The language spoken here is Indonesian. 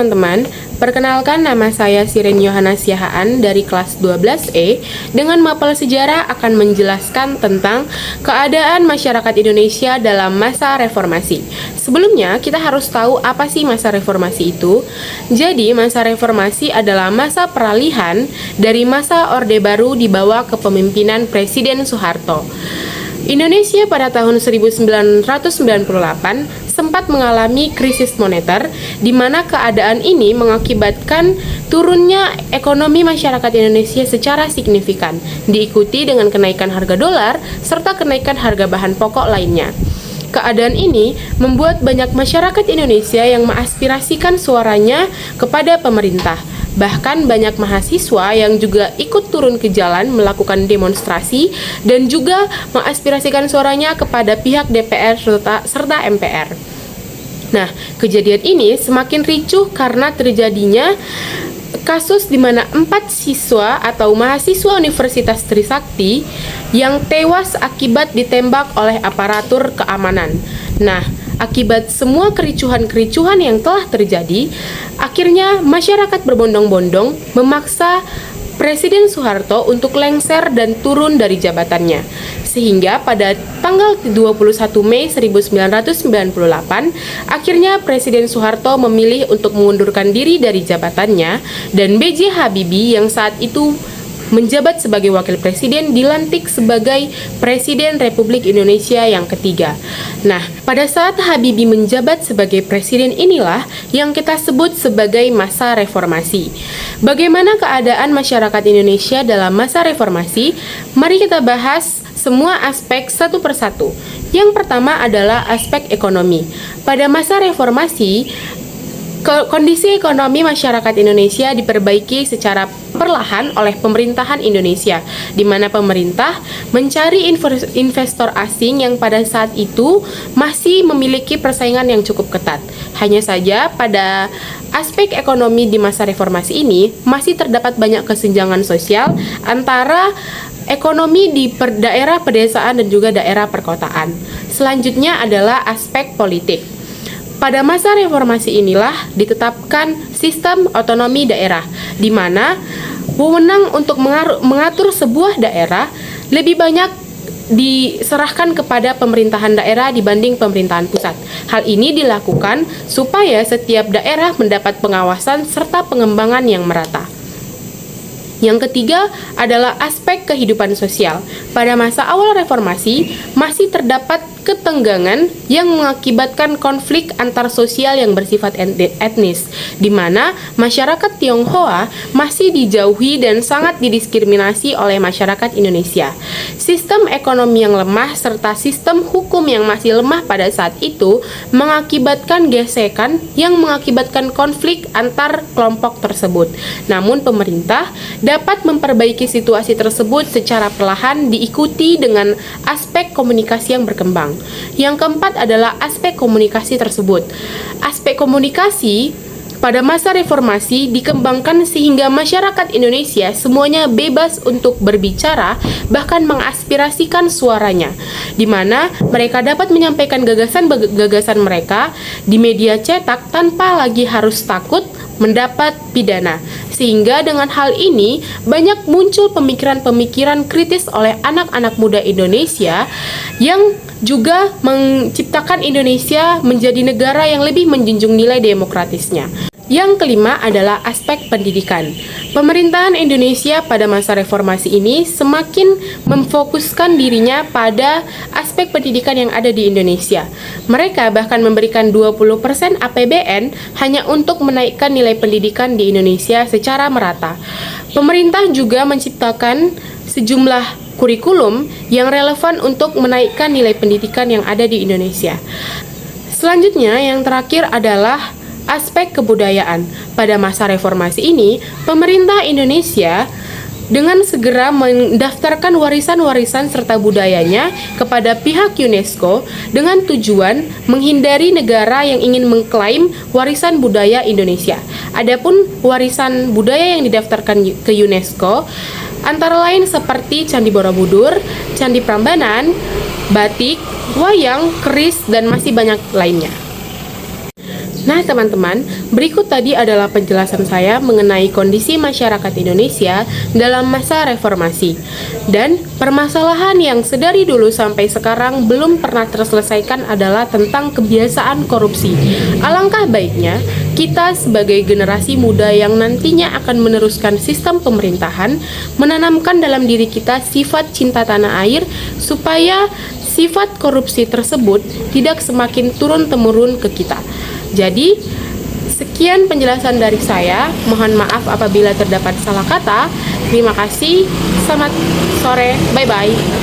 teman-teman, perkenalkan nama saya Sirin Yohana Siahaan dari kelas 12E dengan mapel sejarah akan menjelaskan tentang keadaan masyarakat Indonesia dalam masa reformasi. Sebelumnya, kita harus tahu apa sih masa reformasi itu. Jadi, masa reformasi adalah masa peralihan dari masa Orde Baru di bawah kepemimpinan Presiden Soeharto. Indonesia pada tahun 1998 sempat mengalami krisis moneter, di mana keadaan ini mengakibatkan turunnya ekonomi masyarakat Indonesia secara signifikan, diikuti dengan kenaikan harga dolar serta kenaikan harga bahan pokok lainnya. Keadaan ini membuat banyak masyarakat Indonesia yang mengaspirasikan suaranya kepada pemerintah. Bahkan banyak mahasiswa yang juga ikut turun ke jalan melakukan demonstrasi dan juga mengaspirasikan suaranya kepada pihak DPR serta MPR. Nah, kejadian ini semakin ricuh karena terjadinya kasus di mana 4 siswa atau mahasiswa Universitas Trisakti yang tewas akibat ditembak oleh aparatur keamanan. Nah, akibat semua kericuhan-kericuhan yang telah terjadi, akhirnya masyarakat berbondong-bondong memaksa Presiden Soeharto untuk lengser dan turun dari jabatannya. Sehingga pada tanggal 21 Mei 1998, akhirnya Presiden Soeharto memilih untuk mengundurkan diri dari jabatannya dan B.J. Habibie yang saat itu menjabat sebagai wakil presiden dilantik sebagai Presiden Republik Indonesia yang ketiga. Nah, pada saat Habibie menjabat sebagai presiden inilah yang kita sebut sebagai masa reformasi. Bagaimana keadaan masyarakat Indonesia dalam masa reformasi? Mari kita bahas semua aspek satu persatu. Yang pertama adalah aspek ekonomi. Pada masa reformasi, kondisi ekonomi masyarakat Indonesia diperbaiki secara perlahan oleh pemerintahan Indonesia, di mana pemerintah mencari investor asing yang pada saat itu masih memiliki persaingan yang cukup ketat. Hanya saja pada aspek ekonomi di masa reformasi ini masih terdapat banyak kesenjangan sosial antara ekonomi di daerah pedesaan dan juga daerah perkotaan. Selanjutnya adalah aspek politik. Pada masa reformasi inilah ditetapkan sistem otonomi daerah, di mana wewenang untuk mengatur sebuah daerah lebih banyak diserahkan kepada pemerintahan daerah dibanding pemerintahan pusat. Hal ini dilakukan supaya setiap daerah mendapat pengawasan serta pengembangan yang merata. Yang ketiga adalah aspek kehidupan sosial. Pada masa awal reformasi, masih terdapat ketenggangan yang mengakibatkan konflik antar sosial yang bersifat etnis, di mana masyarakat Tionghoa masih dijauhi dan sangat didiskriminasi oleh masyarakat Indonesia. Sistem ekonomi yang lemah serta sistem hukum yang masih lemah pada saat itu mengakibatkan gesekan yang mengakibatkan konflik antar kelompok tersebut. Namun pemerintah dapat memperbaiki situasi tersebut secara perlahan diikuti dengan aspek komunikasi yang berkembang. Yang keempat adalah aspek komunikasi tersebut. Aspek komunikasi pada masa reformasi dikembangkan sehingga masyarakat Indonesia semuanya bebas untuk berbicara, bahkan mengaspirasikan suaranya, di mana mereka dapat menyampaikan gagasan mereka di media cetak tanpa lagi harus takut mendapat pidana. Sehingga dengan hal ini banyak muncul pemikiran-pemikiran kritis oleh anak-anak muda Indonesia yang juga menciptakan Indonesia menjadi negara yang lebih menjunjung nilai demokratisnya. Yang kelima adalah aspek pendidikan. Pemerintahan Indonesia pada masa reformasi ini semakin memfokuskan dirinya pada aspek pendidikan yang ada di Indonesia. Mereka bahkan memberikan 20% APBN hanya untuk menaikkan nilai pendidikan di Indonesia secara merata. Pemerintah juga menciptakan sejumlah kurikulum yang relevan untuk menaikkan nilai pendidikan yang ada di Indonesia. Selanjutnya, yang terakhir adalah aspek kebudayaan. Pada masa reformasi ini, pemerintah Indonesia dengan segera mendaftarkan warisan-warisan serta budayanya kepada pihak UNESCO dengan tujuan menghindari negara yang ingin mengklaim warisan budaya Indonesia. Adapun warisan budaya yang didaftarkan ke UNESCO antara lain seperti Candi Borobudur, Candi Prambanan, batik, wayang, keris, dan masih banyak lainnya. Nah, teman-teman, berikut tadi adalah penjelasan saya mengenai kondisi masyarakat Indonesia dalam masa reformasi dan permasalahan yang sedari dulu sampai sekarang belum pernah terselesaikan adalah tentang kebiasaan korupsi. Alangkah baiknya kita sebagai generasi muda yang nantinya akan meneruskan sistem pemerintahan menanamkan dalam diri kita sifat cinta tanah air supaya sifat korupsi tersebut tidak semakin turun-temurun ke kita. Jadi, sekian penjelasan dari saya. Mohon maaf apabila terdapat salah kata. Terima kasih. Selamat sore. Bye-bye.